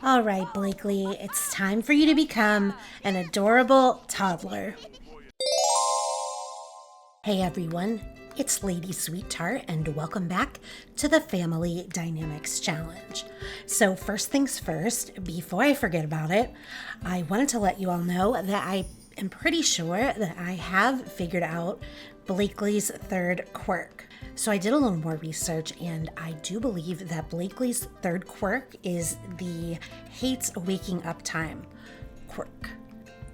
All right, Blakely, it's time for you to become an adorable toddler. Hey everyone, it's LadySweetTart and welcome back to the Family Dynamics Challenge. So first things first, before I forget about it, I wanted to let you all know that I am pretty sure that I have figured out Blakely's third quirk. So I did a little more research and I do believe that Blakely's third quirk is the hates waking up time quirk.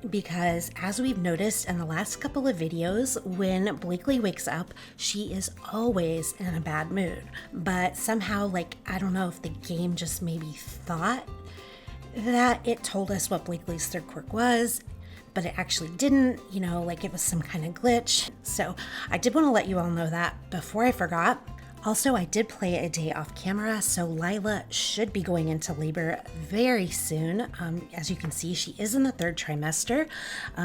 Because as we've noticed in the last couple of videos, when Blakely wakes up, she is always in a bad mood. But somehow, I don't know if the game just maybe thought that it told us what Blakely's third quirk was, but it actually didn't, it was some kind of glitch. So I did want to let you all know that before I forgot. Also, I did play a day off camera, so Lilah should be going into labor very soon. As you can see, she is in the third trimester.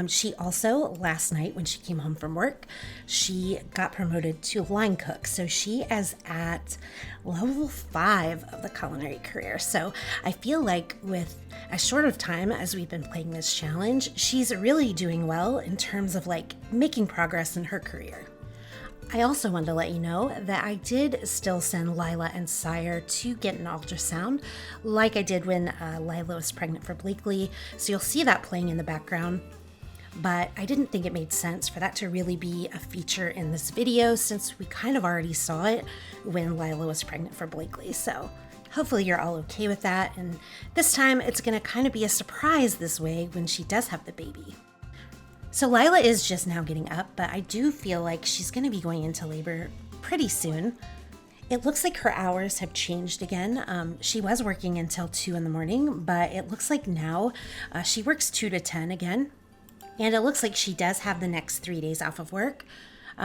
She also, last night when she came home from work, she got promoted to line cook. So she is at level 5 of the culinary career. So I feel like with as short of time as we've been playing this challenge, she's really doing well in terms of making progress in her career. I also wanted to let you know that I did still send Lilah and Sawyer to get an ultrasound, like I did when Lilah was pregnant for Blakely, so you'll see that playing in the background. But I didn't think it made sense for that to really be a feature in this video, since we kind of already saw it when Lilah was pregnant for Blakely, so hopefully you're all okay with that, and this time it's going to kind of be a surprise this way when she does have the baby. So Lilah is just now getting up, but I do feel like she's going to be going into labor pretty soon. It looks like her hours have changed again. She was working until 2 in the morning, but it looks like now she works 2 to 10 again. And it looks like she does have the next 3 days off of work.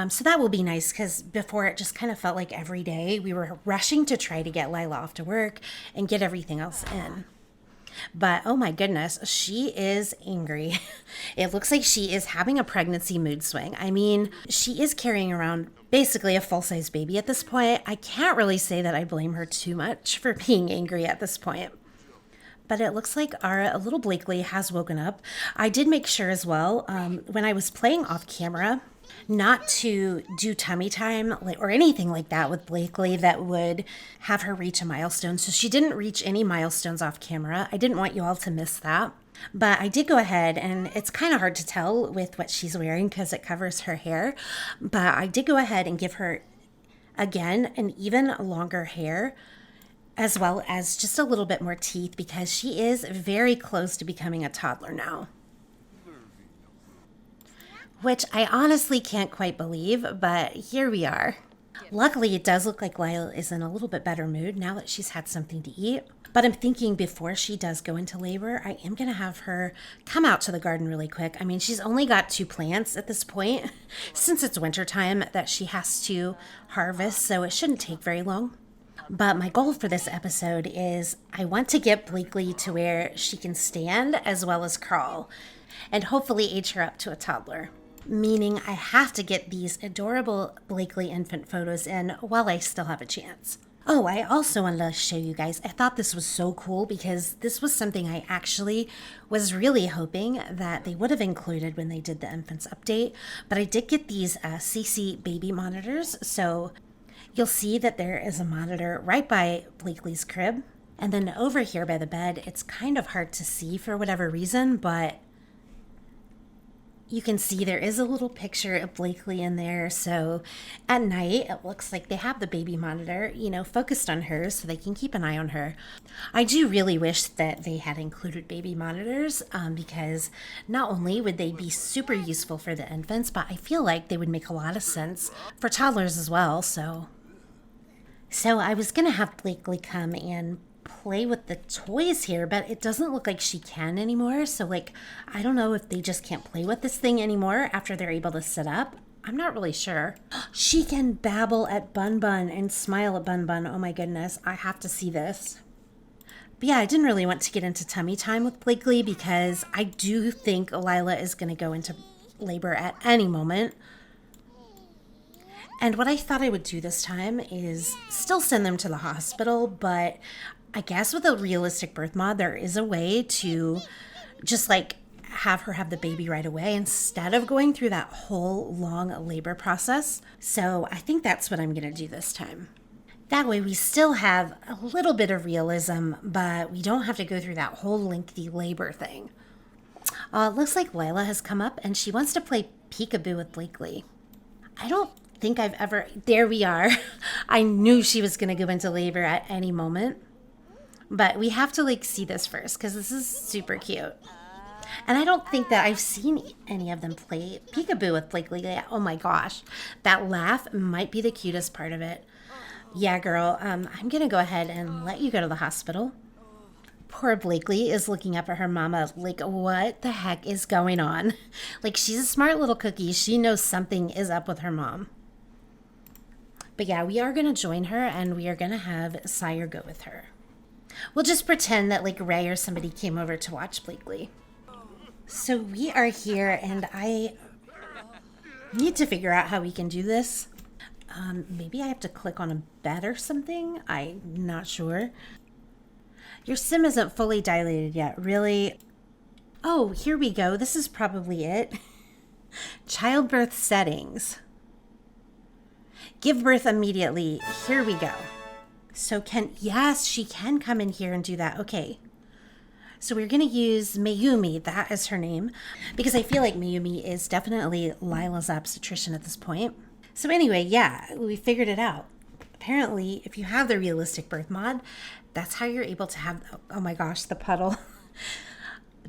So that will be nice, because before it just kind of felt like every day we were rushing to try to get Lilah off to work and get everything else in. But oh my goodness, she is angry. It looks like she is having a pregnancy mood swing. I mean, she is carrying around basically a full-size baby at this point. I can't really say that I blame her too much for being angry at this point. But it looks like our little Blakely has woken up. I did make sure as well, when I was playing off camera, not to do tummy time or anything like that with Blakely that would have her reach a milestone. So she didn't reach any milestones off camera. I didn't want you all to miss that. But I did go ahead, and it's kind of hard to tell with what she's wearing because it covers her hair. But I did go ahead and give her, again, an even longer hair, as well as just a little bit more teeth, because she is very close to becoming a toddler now. Which I honestly can't quite believe, but here we are. Luckily, it does look like Lilah is in a little bit better mood now that she's had something to eat. But I'm thinking before she does go into labor, I am going to have her come out to the garden really quick. I mean, she's only got 2 plants at this point, since it's wintertime that she has to harvest, so it shouldn't take very long. But my goal for this episode is I want to get Blakely to where she can stand as well as crawl, and hopefully age her up to a toddler. Meaning I have to get these adorable Blakely infant photos in while I still have a chance. Oh, I also wanted to show you guys, I thought this was so cool because this was something I actually was really hoping that they would have included when they did the infants update. But I did get these CC baby monitors, so you'll see that there is a monitor right by Blakely's crib. And then over here by the bed, it's kind of hard to see for whatever reason, but you can see there is a little picture of Blakely in there. So at night, it looks like they have the baby monitor, focused on her so they can keep an eye on her. I do really wish that they had included baby monitors because not only would they be super useful for the infants, but I feel like they would make a lot of sense for toddlers as well. So I was going to have Blakely come and play with the toys here, but it doesn't look like she can anymore. So I don't know if they just can't play with this thing anymore after they're able to sit up. I'm not really sure. She can babble at Bun Bun and smile at Bun Bun. Oh my goodness, I have to see this. But yeah, I didn't really want to get into tummy time with Blakely because I do think Lilah is going to go into labor at any moment. And what I thought I would do this time is still send them to the hospital, but I guess with a realistic birth mod, there is a way to just like have her have the baby right away instead of going through that whole long labor process. So I think that's what I'm going to do this time. That way we still have a little bit of realism, but we don't have to go through that whole lengthy labor thing. Looks like Lilah has come up and she wants to play peekaboo with Blakely. I don't think I've ever... There we are. I knew she was going to go into labor at any moment. But we have to like see this first because this is super cute. And I don't think that I've seen any of them play peekaboo with Blakely yet. Oh my gosh. That laugh might be the cutest part of it. Yeah, girl, I'm going to go ahead and let you go to the hospital. Poor Blakely is looking up at her mama like, what the heck is going on? Like, she's a smart little cookie. She knows something is up with her mom. But yeah, we are going to join her and we are going to have Sawyer go with her. We'll just pretend that like Ray or somebody came over to watch Blakely. So we are here and I need to figure out how we can do this. Maybe I have to click on a bed or something. I'm not sure. Your sim isn't fully dilated yet, really. Oh, here we go. This is probably it. Childbirth settings. Give birth immediately. Here we go. So yes, she can come in here and do that. Okay. So we're going to use Mayumi, that is her name, because I feel like Mayumi is definitely Lilah's obstetrician at this point. So anyway, yeah, we figured it out. Apparently, if you have the realistic birth mod, that's how you're able to have, oh my gosh, the puddle.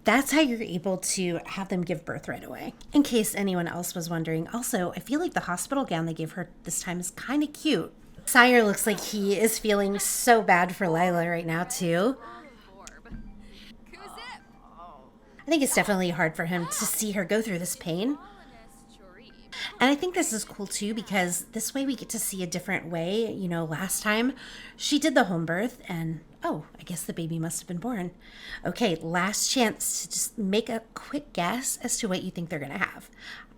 That's how you're able to have them give birth right away. In case anyone else was wondering. Also, I feel like the hospital gown they gave her this time is kind of cute. Sawyer looks like he is feeling so bad for Lilah right now, too. I think it's definitely hard for him to see her go through this pain. And I think this is cool, too, because this way we get to see a different way. You know, last time she did the home birth and, oh, I guess the baby must have been born. Okay, last chance to just make a quick guess as to what you think they're going to have.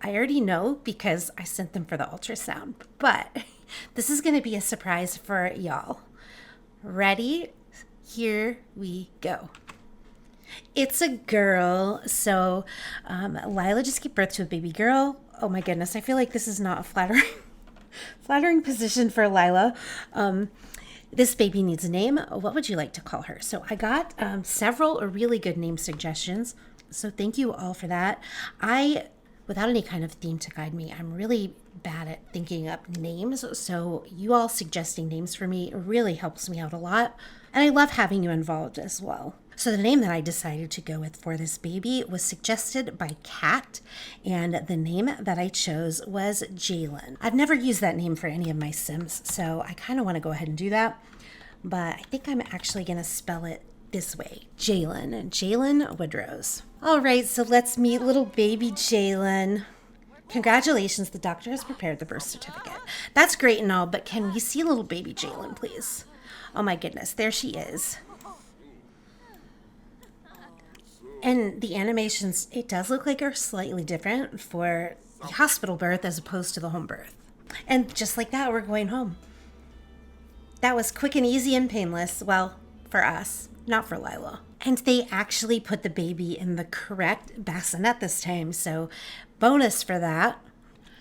I already know because I sent them for the ultrasound, but this is going to be a surprise for y'all. Ready? Here we go. It's a girl. So Lilah just gave birth to a baby girl. Oh my goodness, I feel like this is not a flattering position for Lilah. This baby needs a name. What would you like to call her? So I got several really good name suggestions. So thank you all for that. Without any kind of theme to guide me, I'm really bad at thinking up names. So you all suggesting names for me really helps me out a lot. And I love having you involved as well. So the name that I decided to go with for this baby was suggested by Kat, and the name that I chose was Jalen. I've never used that name for any of my Sims, so I kind of want to go ahead and do that, but I think I'm actually going to spell it this way, Jalen Woodrose. All right, so let's meet little baby Jalen. Congratulations, the doctor has prepared the birth certificate. That's great and all, but can we see little baby Jalen, please? Oh my goodness, there she is. And the animations, it does look like are slightly different for the hospital birth as opposed to the home birth. And just like that, we're going home. That was quick and easy and painless. Well, for us, not for Lilah. And they actually put the baby in the correct bassinet this time, so bonus for that.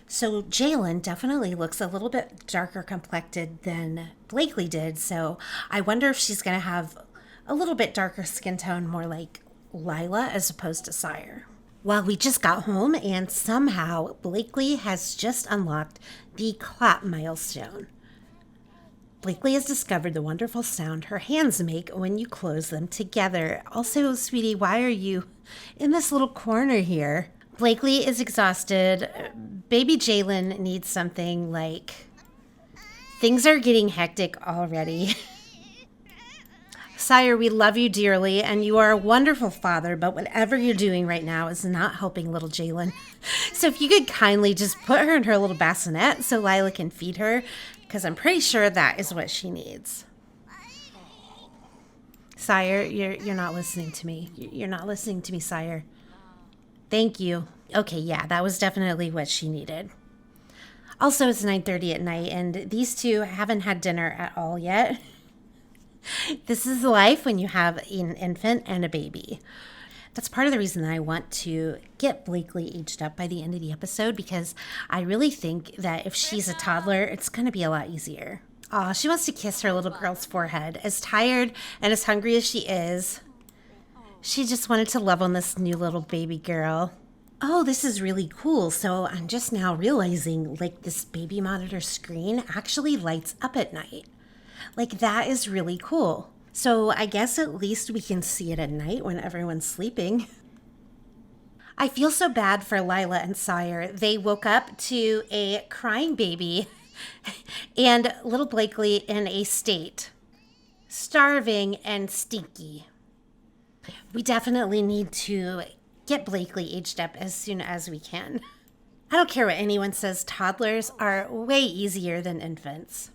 So Jalen definitely looks a little bit darker complected than Blakely did, so I wonder if she's going to have a little bit darker skin tone, more like Lilah as opposed to Sawyer. Well, we just got home and somehow Blakely has just unlocked the clap milestone. Blakely has discovered the wonderful sound her hands make when you close them together. Also, sweetie, why are you in this little corner here? Blakely is exhausted. Baby Jalen needs something like... Things are getting hectic already. Sawyer, we love you dearly, and you are a wonderful father, but whatever you're doing right now is not helping little Jalen. So if you could kindly just put her in her little bassinet so Lilah can feed her, because I'm pretty sure that is what she needs. Sawyer, you're not listening to me. You're not listening to me, Sawyer. Thank you. Okay, yeah, that was definitely what she needed. Also, it's 9:30 at night, and these two haven't had dinner at all yet. This is life when you have an infant and a baby. That's part of the reason that I want to get Blakely aged up by the end of the episode, because I really think that if she's a toddler, it's going to be a lot easier. Aw, she wants to kiss her little girl's forehead. As tired and as hungry as she is, she just wanted to love on this new little baby girl. Oh, this is really cool. So I'm just now realizing, like, this baby monitor screen actually lights up at night. Like, that is really cool. So I guess at least we can see it at night when everyone's sleeping. I feel so bad for Lilah and Sawyer. They woke up to a crying baby and little Blakely in a state, starving and stinky. We definitely need to get Blakely aged up as soon as we can. I don't care what anyone says, toddlers are way easier than infants.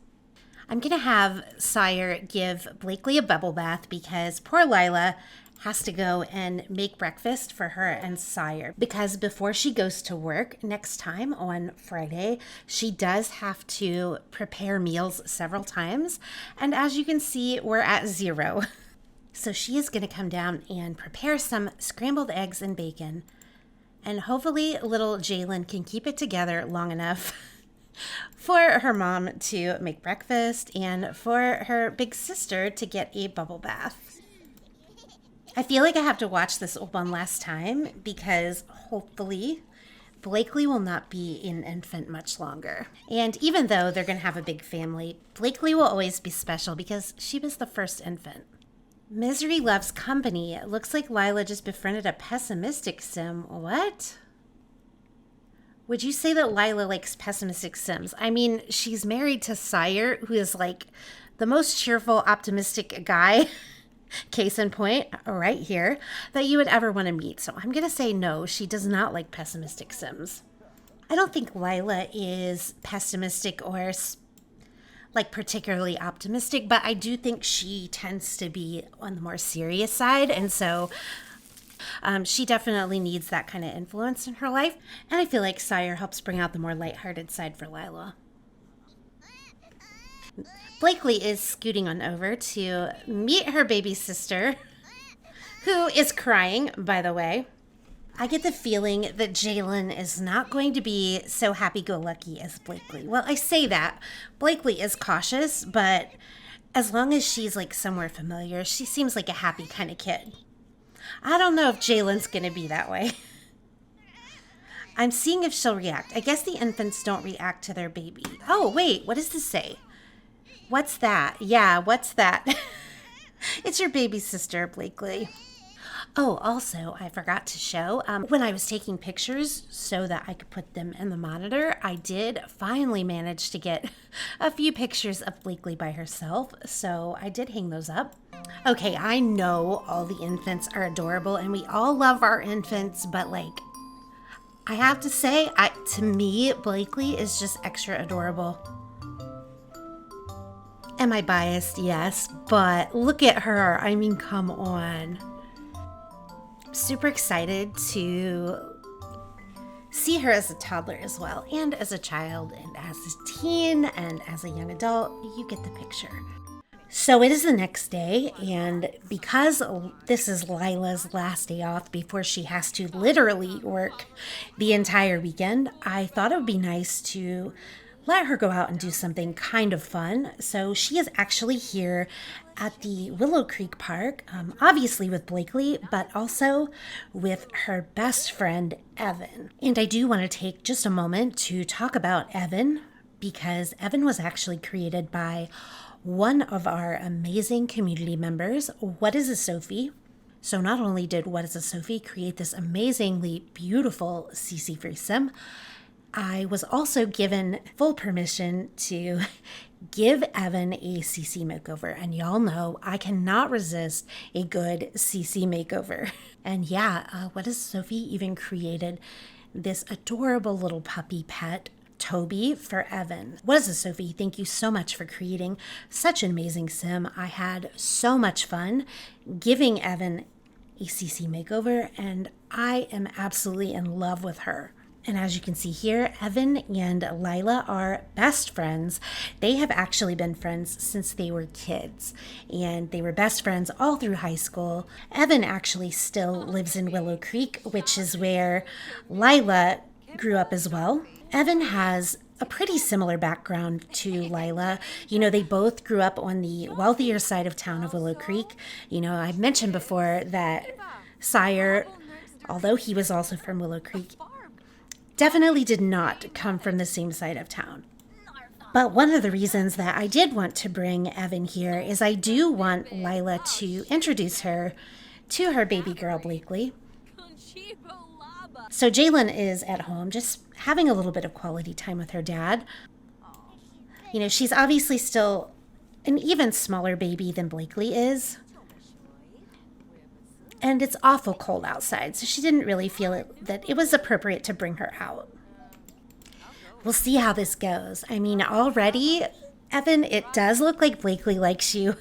I'm going to have Sawyer give Blakely a bubble bath because poor Lilah has to go and make breakfast for her and Sawyer, because before she goes to work next time on Friday, she does have to prepare meals several times. And as you can see, we're at 0. So she is going to come down and prepare some scrambled eggs and bacon. And hopefully little Jalen can keep it together long enough for her mom to make breakfast and for her big sister to get a bubble bath. I feel like I have to watch this one last time because hopefully Blakely will not be an infant much longer. And even though they're going to have a big family, Blakely will always be special because she was the first infant. Misery loves company. It looks like Lilah just befriended a pessimistic sim. What? Would you say that Lilah likes pessimistic sims? I mean, she's married to Sawyer, who is like the most cheerful, optimistic guy, case in point, right here, that you would ever want to meet. So I'm going to say no, she does not like pessimistic sims. I don't think Lilah is pessimistic or like particularly optimistic, but I do think she tends to be on the more serious side. And so she definitely needs that kind of influence in her life. And I feel like Sawyer helps bring out the more lighthearted side for Lilah. Blakely is scooting on over to meet her baby sister, who is crying, by the way. I get the feeling that Jalen is not going to be so happy-go-lucky as Blakely. Well, I say that. Blakely is cautious, but as long as she's like somewhere familiar, she seems like a happy kind of kid. I don't know if Jalen's going to be that way. I'm seeing if she'll react. I guess the infants don't react to their baby. Oh, wait, what does this say? What's that? Yeah, what's that? It's your baby sister, Blakely. Oh, also, I forgot to show, when I was taking pictures so that I could put them in the monitor, I did finally manage to get a few pictures of Blakely by herself, so I did hang those up. Okay, I know all the infants are adorable, and we all love our infants, but, like, I have to say, to me, Blakely is just extra adorable. Am I biased? Yes, but look at her. I mean, come on. Super excited to see her as a toddler as well, and as a child, and as a teen, and as a young adult. You get the picture. So it is the next day, and because this is Lilah's last day off before she has to literally work the entire weekend, I thought it would be nice to let her go out and do something kind of fun. So she is actually here at the Willow Creek Park, obviously with Blakely, but also with her best friend, Evan. And I do want to take just a moment to talk about Evan, because Evan was actually created by one of our amazing community members, WhatIsASophie. So not only did WhatIsASophie create this amazingly beautiful CC free sim, I was also given full permission to give Evan a CC makeover. And y'all know I cannot resist a good CC makeover. And yeah, WhatIsASophie even created this adorable little puppy pet, Toby, for Evan. WhatIsASophie, thank you so much for creating such an amazing sim. I had so much fun giving Evan a CC makeover, and I am absolutely in love with her. And as you can see here, Evan and Lilah are best friends. They have actually been friends since they were kids, and they were best friends all through high school. Evan actually still lives in Willow Creek, which is where Lilah grew up as well. Evan has a pretty similar background to Lilah. You know, they both grew up on the wealthier side of town of Willow Creek. You know, I've mentioned before that Sawyer, although he was also from Willow Creek, definitely did not come from the same side of town. But one of the reasons that I did want to bring Evan here is I do want Lilah to introduce her to her baby girl, Blakely. So Jalen is at home just having a little bit of quality time with her dad. You know, she's obviously still an even smaller baby than Blakely is. And it's awful cold outside, so she didn't really feel that it was appropriate to bring her out. We'll see how this goes. I mean, already, Evan, it does look like Blakely likes you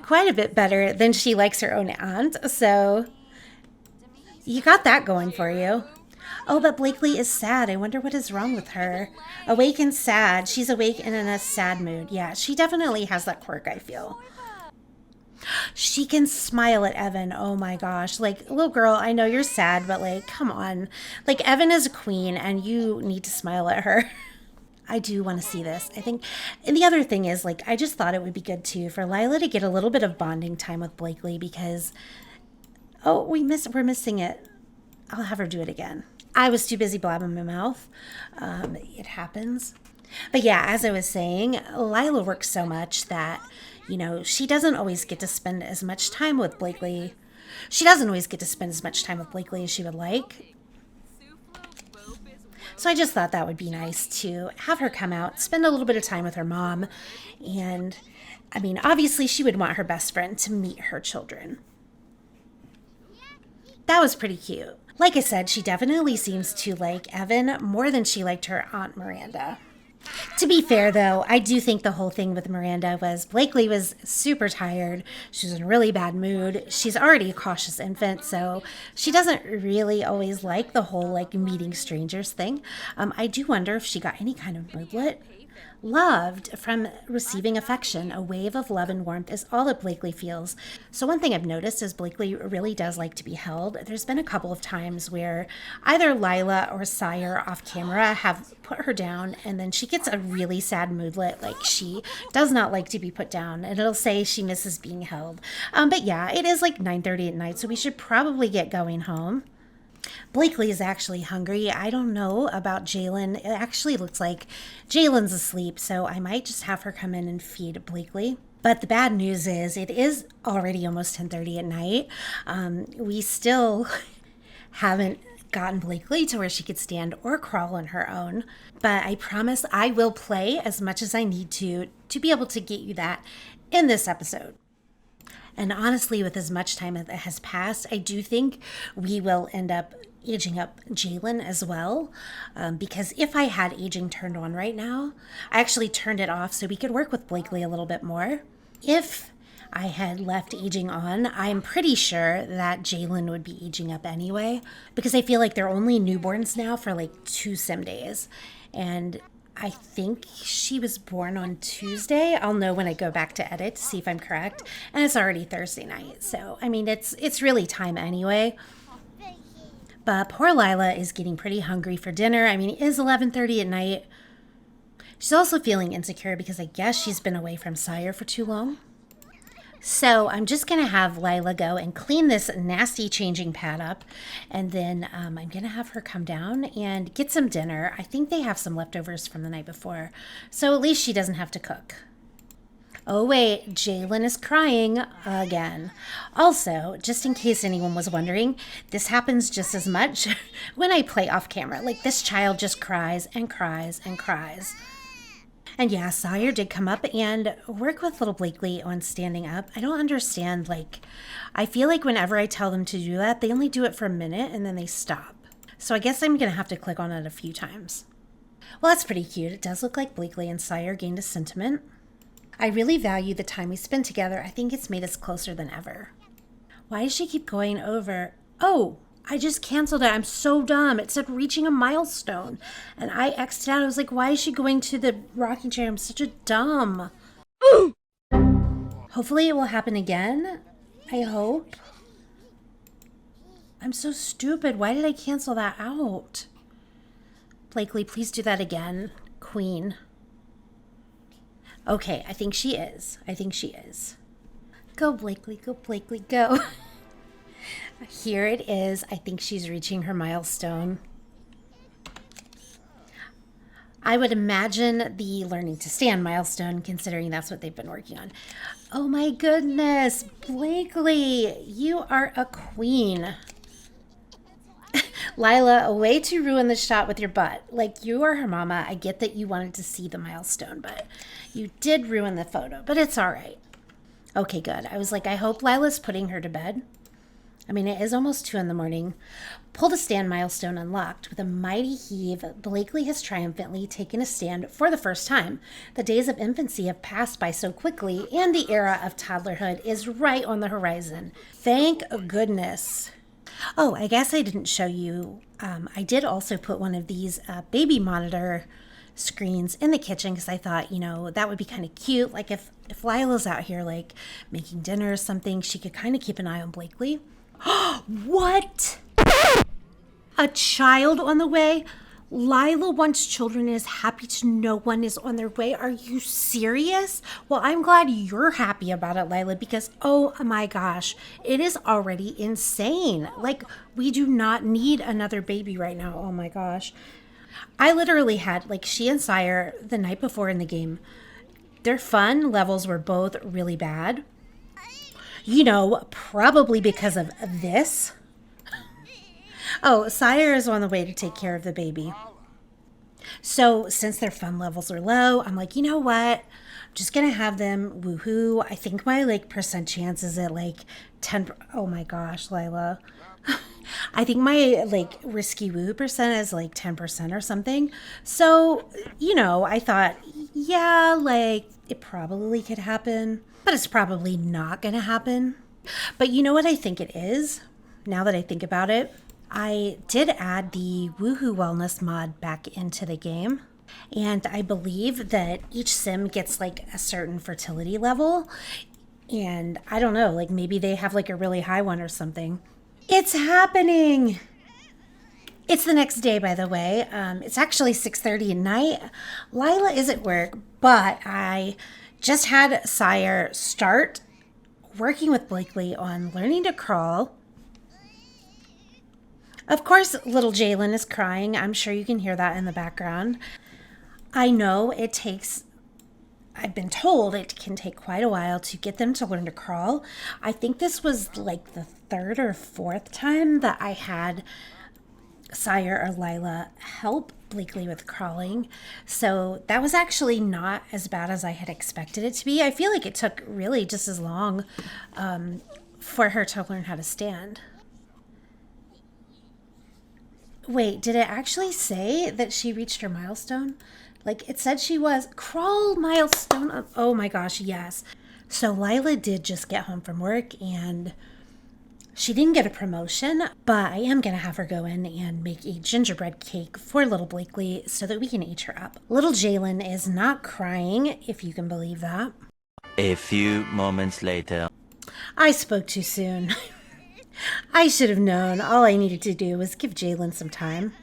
quite a bit better than she likes her own aunt, so you got that going for you. Oh, but Blakely is sad. I wonder what is wrong with her. Awake and sad. She's awake and in a sad mood. Yeah, she definitely has that quirk, I feel. She can smile at Evan. Oh my gosh. Like, little girl, I know you're sad, but like, come on. Like, Evan is a queen and you need to smile at her. I do want to see this, I think. And the other thing is, like, I just thought it would be good too for Lilah to get a little bit of bonding time with Blakely because, oh, we're missing it. I'll have her do it again. I was too busy blabbing my mouth. It happens. But yeah, as I was saying, Lilah works so much that, you know, she doesn't always get to spend as much time with Blakely. She doesn't always get to spend as much time with Blakely as she would like. So I just thought that would be nice to have her come out, spend a little bit of time with her mom. And, I mean, obviously she would want her best friend to meet her children. That was pretty cute. Like I said, she definitely seems to like Evan more than she liked her Aunt Miranda. To be fair, though, I do think the whole thing with Miranda was Blakely was super tired. She was in a really bad mood. She's already a cautious infant, so she doesn't really always like the whole, like, meeting strangers thing. I do wonder if she got any kind of moodlet. Loved from receiving affection. A wave of love and warmth is all that Blakely feels. So one thing I've noticed is Blakely really does like to be held. There's been a couple of times where either Lilah or Sawyer off camera have put her down and then she gets a really sad moodlet, like she does not like to be put down, and it'll say she misses being held. But yeah, it is like 9:30 at night, so we should probably get going home. Blakely is actually hungry. I don't know about Jalen. It actually looks like Jalen's asleep, so I might just have her come in and feed Blakely. But the bad news is it is already almost 10:30 at night. We still haven't gotten Blakely to where she could stand or crawl on her own. But I promise I will play as much as I need to be able to get you that in this episode. And honestly, with as much time that has passed, I do think we will end up aging up Jalen as well. Because if I had aging turned on right now, I actually turned it off so we could work with Blakely a little bit more. If I had left aging on, I'm pretty sure that Jalen would be aging up anyway. Because I feel like they're only newborns now for like 2 sim days. And I think she was born on Tuesday. I'll know when I go back to edit to see if I'm correct. And it's already Thursday night. So, I mean, it's really time anyway. But poor Lilah is getting pretty hungry for dinner. I mean, it is 11:30 at night. She's also feeling insecure because I guess she's been away from Sawyer for too long. So I'm just going to have Lilah go and clean this nasty changing pad up. And then I'm going to have her come down and get some dinner. I think they have some leftovers from the night before. So at least she doesn't have to cook. Oh, wait, Jalen is crying again. Also, just in case anyone was wondering, this happens just as much when I play off camera. Like, this child just cries and cries and cries. And yeah, Sawyer did come up and work with little Blakely on standing up. I don't understand, like, I feel like whenever I tell them to do that, they only do it for a minute and then they stop. So I guess I'm going to have to click on it a few times. Well, that's pretty cute. It does look like Blakely and Sawyer gained a sentiment. I really value the time we spend together. I think it's made us closer than ever. Why does she keep going over? Oh, I just canceled it. I'm so dumb. It said reaching a milestone. And I X'd out. I was like, why is she going to the rocking chair? I'm such a dumb. Hopefully it will happen again. I hope. I'm so stupid. Why did I cancel that out? Blakely, please do that again. Queen. Okay, I think she is. I think she is. Go, Blakely. Go, Blakely. Go. Here it is. I think she's reaching her milestone. I would imagine the learning to stand milestone, considering that's what they've been working on. Oh my goodness. Blakely, you are a queen. Lilah, a way to ruin the shot with your butt. Like, you are her mama. I get that you wanted to see the milestone, but you did ruin the photo. But it's all right. Okay, good. I was like, I hope Lilah's putting her to bed. I mean, it is almost 2 a.m. Pull the stand milestone unlocked. With a mighty heave, Blakely has triumphantly taken a stand for the first time. The days of infancy have passed by so quickly, and the era of toddlerhood is right on the horizon. Thank goodness. Oh, I guess I didn't show you. I did also put one of these baby monitor screens in the kitchen because I thought, that would be kind of cute. Like if Lilah's out here like making dinner or something, she could kind of keep an eye on Blakely. What? A child on the way? Lilah wants children and is happy to know one is on their way. Are you serious? Well, I'm glad you're happy about it, Lilah, because, oh my gosh, it is already insane. Like, we do not need another baby right now. Oh my gosh. I literally had, like, she and Sawyer the night before in the game, their fun levels were both really bad. Probably because of this. Oh, Sawyer is on the way to take care of the baby. So since their fun levels are low, I'm like, you know what? I'm just going to have them woohoo. I think my percent chance is at 10. Oh my gosh, Lilah. I think my risky woo percent is 10% or something. So, I thought, yeah, it probably could happen, but it's probably not going to happen. But you know what I think it is? Now that I think about it, I did add the Woohoo Wellness mod back into the game. And I believe that each sim gets a certain fertility level. And I don't know, maybe they have a really high one or something. It's happening! It's the next day, by the way. It's actually 6:30 at night. Lilah is at work, but I just had Sawyer start working with Blakely on learning to crawl. Of course, little Jalen is crying. I'm sure you can hear that in the background. I know I've been told it can take quite a while to get them to learn to crawl. I think this was the 3rd or 4th time that I had Sawyer or Lilah help Blakely with crawling. So that was actually not as bad as I had expected it to be. I feel like it took really just as long for her to learn how to stand. Wait, did it actually say that she reached her milestone? It said she was. Crawl milestone. Oh my gosh, yes. So Lilah did just get home from work and she didn't get a promotion, but I am going to have her go in and make a gingerbread cake for little Blakely so that we can age her up. Little Jalen is not crying, if you can believe that. A few moments later. I spoke too soon. I should have known. All I needed to do was give Jalen some time.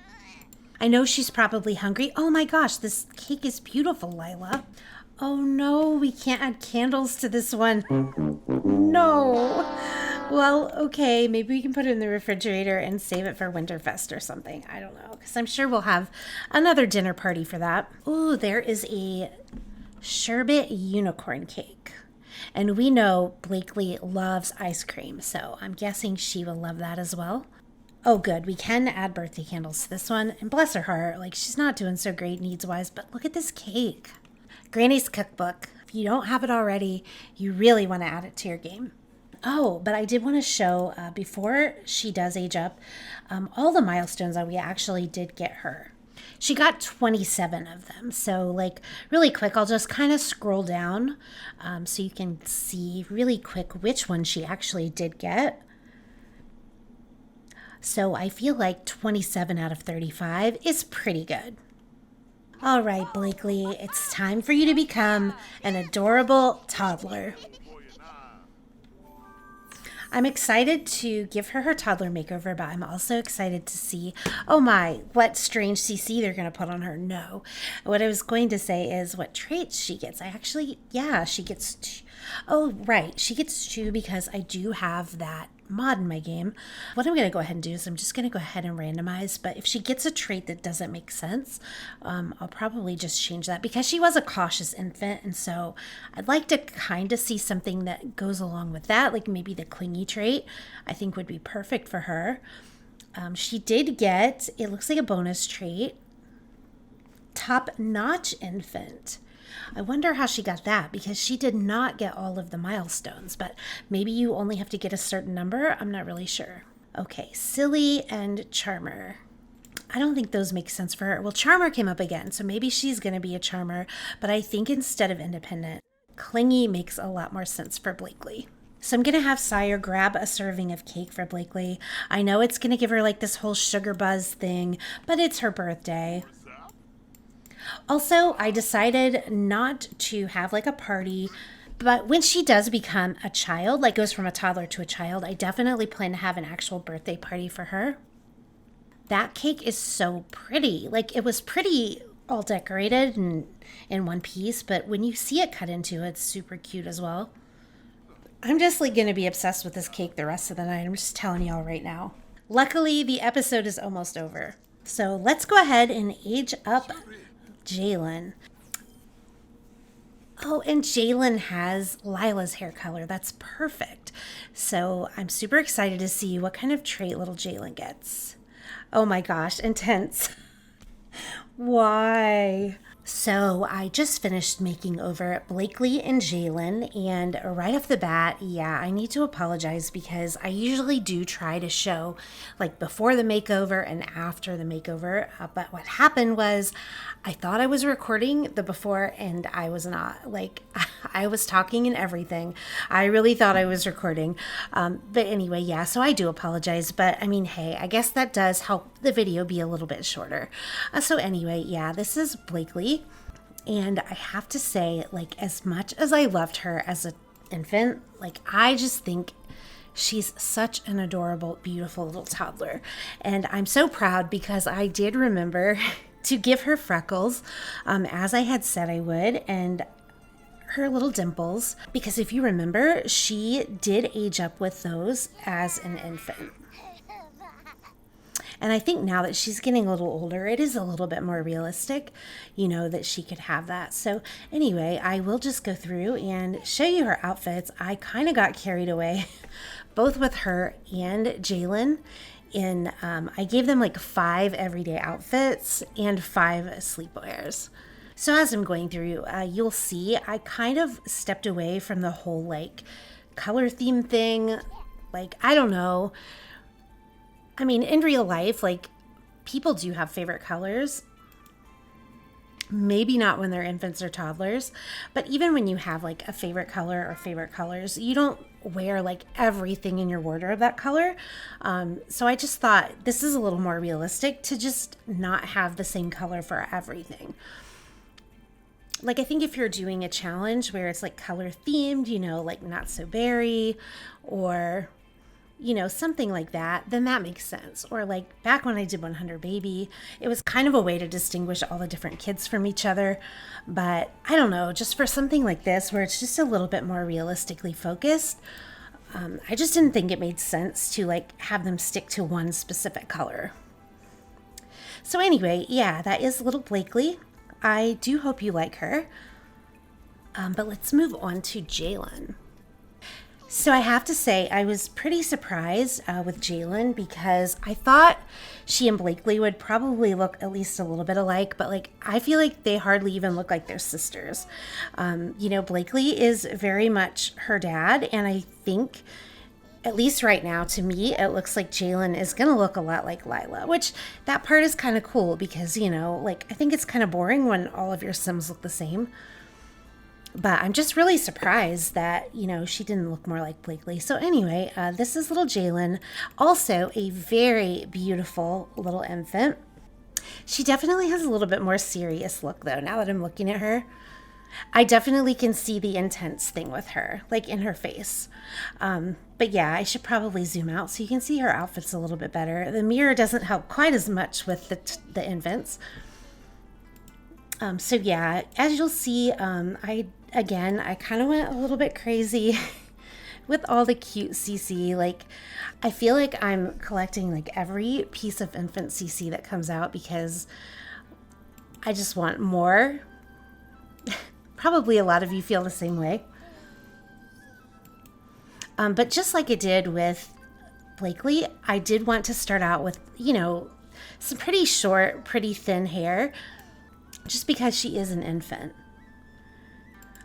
I know she's probably hungry. Oh my gosh, this cake is beautiful, Lilah. Oh no, we can't add candles to this one. No. Well, okay, maybe we can put it in the refrigerator and save it for Winterfest or something. I don't know, because I'm sure we'll have another dinner party for that. Ooh, there is a sherbet unicorn cake. And we know Blakely loves ice cream, so I'm guessing she will love that as well. Oh, good. We can add birthday candles to this one. And bless her heart, she's not doing so great needs-wise, but look at this cake. Granny's cookbook. If you don't have it already, you really want to add it to your game. Oh, but I did want to show, before she does age up, all the milestones that we actually did get her. She got 27 of them. So really quick, I'll just kind of scroll down so you can see really quick which one she actually did get. So I feel like 27 out of 35 is pretty good. All right, Blakely, it's time for you to become an adorable toddler. I'm excited to give her her toddler makeover, but I'm also excited to see, oh my, what strange CC they're going to put on her. No. What I was going to say is what traits she gets. She gets two. Oh, right. She gets two because I do have that mod in my game. What I'm going to go ahead and do is I'm just going to go ahead and randomize, but if she gets a trait that doesn't make sense, I'll probably just change that because she was a cautious infant, and so I'd like to kind of see something that goes along with that, like maybe the clingy trait I think would be perfect for her. She did get, it looks like a bonus trait, top-notch infant. I wonder how she got that because she did not get all of the milestones, but maybe you only have to get a certain number. I'm not really sure. Okay, silly and charmer. I don't think those make sense for her. Well, charmer came up again, so maybe she's going to be a charmer, but I think instead of independent, clingy makes a lot more sense for Blakely. So I'm going to have Sawyer grab a serving of cake for Blakely. I know it's going to give her like this whole sugar buzz thing, but it's her birthday. Also, I decided not to have like a party, but when she does become a child, like goes from a toddler to a child, I definitely plan to have an actual birthday party for her. That cake is so pretty. Like it was pretty all decorated and in one piece, but when you see it cut into, it's super cute as well. I'm just like going to be obsessed with this cake the rest of the night. I'm just telling y'all right now. Luckily, the episode is almost over. So let's go ahead and age up Jalen. Oh, and Jalen has Lilah's hair color. That's perfect. So I'm super excited to see what kind of trait little Jalen gets. Oh my gosh, intense. Why? So I just finished making over Blakely and Jalen, and right off the bat, I need to apologize because I usually do try to show like before the makeover and after the makeover, but what happened was I thought I was recording the before and I was not. Like I was talking and everything. I really thought I was recording, but anyway, so I do apologize, but I mean, hey, I guess that does help the video be a little bit shorter. So anyway, this is Blakely. And I have to say, like, as much as I loved her as an infant, like, I just think she's such an adorable, beautiful little toddler. And I'm so proud because I did remember to give her freckles, as I had said I would, and her little dimples, because if you remember, she did age up with those as an infant. And I think now that she's getting a little older, it is a little bit more realistic, that she could have that. So anyway, I will just go through and show you her outfits. I kind of got carried away, both with her and Jalen. I gave them like 5 everyday outfits and 5 sleepwears. So as I'm going through, you'll see I kind of stepped away from the whole like color theme thing. Like, I don't know. I mean, in real life, like, people do have favorite colors. Maybe not when they're infants or toddlers, but even when you have, like, a favorite color or favorite colors, you don't wear, like, everything in your wardrobe that color. So I just thought this is a little more realistic to just not have the same color for everything. Like, I think if you're doing a challenge where it's, like, color-themed, like Not So Berry or something like that, then that makes sense. Or like back when I did 100 Baby, it was kind of a way to distinguish all the different kids from each other. But I don't know, just for something like this where it's just a little bit more realistically focused, I just didn't think it made sense to like have them stick to one specific color. So anyway, that is little Blakely. I do hope you like her. But let's move on to Jalen. So I have to say, I was pretty surprised with Jalen because I thought she and Blakely would probably look at least a little bit alike, but like I feel like they hardly even look like they're sisters. Blakely is very much her dad, and I think, at least right now, to me, it looks like Jalen is going to look a lot like Lilah, which that part is kind of cool because, I think it's kind of boring when all of your Sims look the same. But I'm just really surprised that, she didn't look more like Blakely. So anyway, this is little Jalen, also a very beautiful little infant. She definitely has a little bit more serious look, though, now that I'm looking at her. I definitely can see the intense thing with her, like in her face. But yeah, I should probably zoom out so you can see her outfits a little bit better. The mirror doesn't help quite as much with the infants. So yeah, as you'll see, I kind of went a little bit crazy with all the cute CC. Like, I feel like I'm collecting like every piece of infant CC that comes out because I just want more. Probably a lot of you feel the same way. But just like I did with Blakely, I did want to start out with, some pretty short, pretty thin hair, just because she is an infant.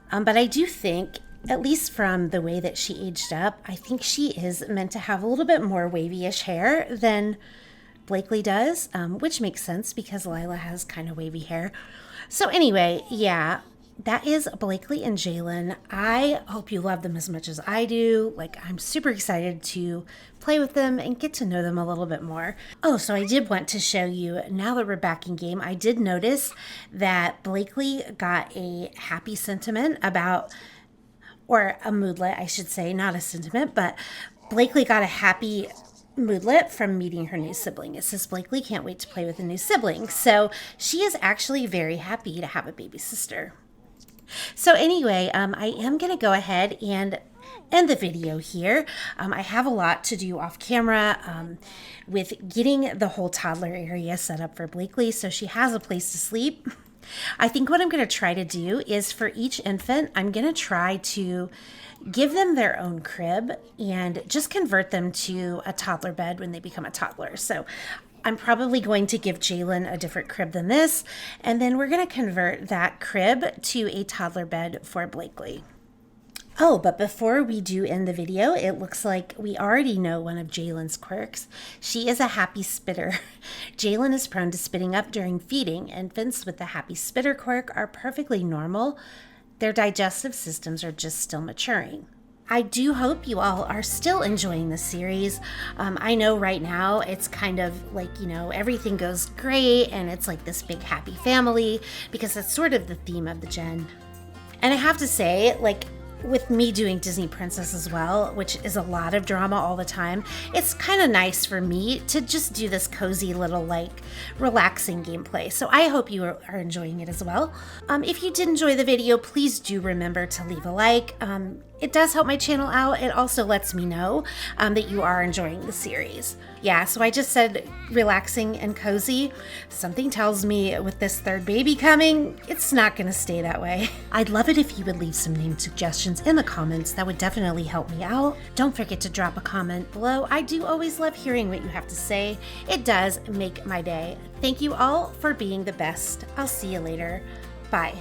But I do think, at least from the way that she aged up, I think she is meant to have a little bit more wavy-ish hair than Blakely does, which makes sense because Lilah has kind of wavy hair. So anyway, yeah, that is Blakely and Jalen. I hope you love them as much as I do. Like, I'm super excited to play with them and get to know them a little bit more. Oh, so I did want to show you, now that we're back in game, I did notice that Blakely got a happy sentiment about, or a moodlet, I should say, not a sentiment, but Blakely got a happy moodlet from meeting her new sibling. It says Blakely can't wait to play with a new sibling. So she is actually very happy to have a baby sister. So anyway, I am going to go ahead and end the video here. I have a lot to do off camera with getting the whole toddler area set up for Blakely so she has a place to sleep. I think what I'm going to try to do is for each infant, I'm going to try to give them their own crib and just convert them to a toddler bed when they become a toddler. So I'm probably going to give Jalen a different crib than this, and then we're going to convert that crib to a toddler bed for Blakely. Oh, but before we do end the video, it looks like we already know one of Jalen's quirks. She is a happy spitter. Jalen is prone to spitting up during feeding. Infants with the happy spitter quirk are perfectly normal. Their digestive systems are just still maturing. I do hope you all are still enjoying this series. I know right now it's kind of like, everything goes great and it's like this big happy family because that's sort of the theme of the gen. And I have to say, like, with me doing Disney Princess as well, which is a lot of drama all the time, it's kind of nice for me to just do this cozy little, like, relaxing gameplay. So I hope you are enjoying it as well. If you did enjoy the video, please do remember to leave a like. It does help my channel out. It also lets me know that you are enjoying the series. Yeah, so I just said relaxing and cozy. Something tells me with this third baby coming, it's not gonna stay that way. I'd love it if you would leave some name suggestions in the comments. That would definitely help me out. Don't forget to drop a comment below. I do always love hearing what you have to say. It does make my day. Thank you all for being the best. I'll see you later. Bye.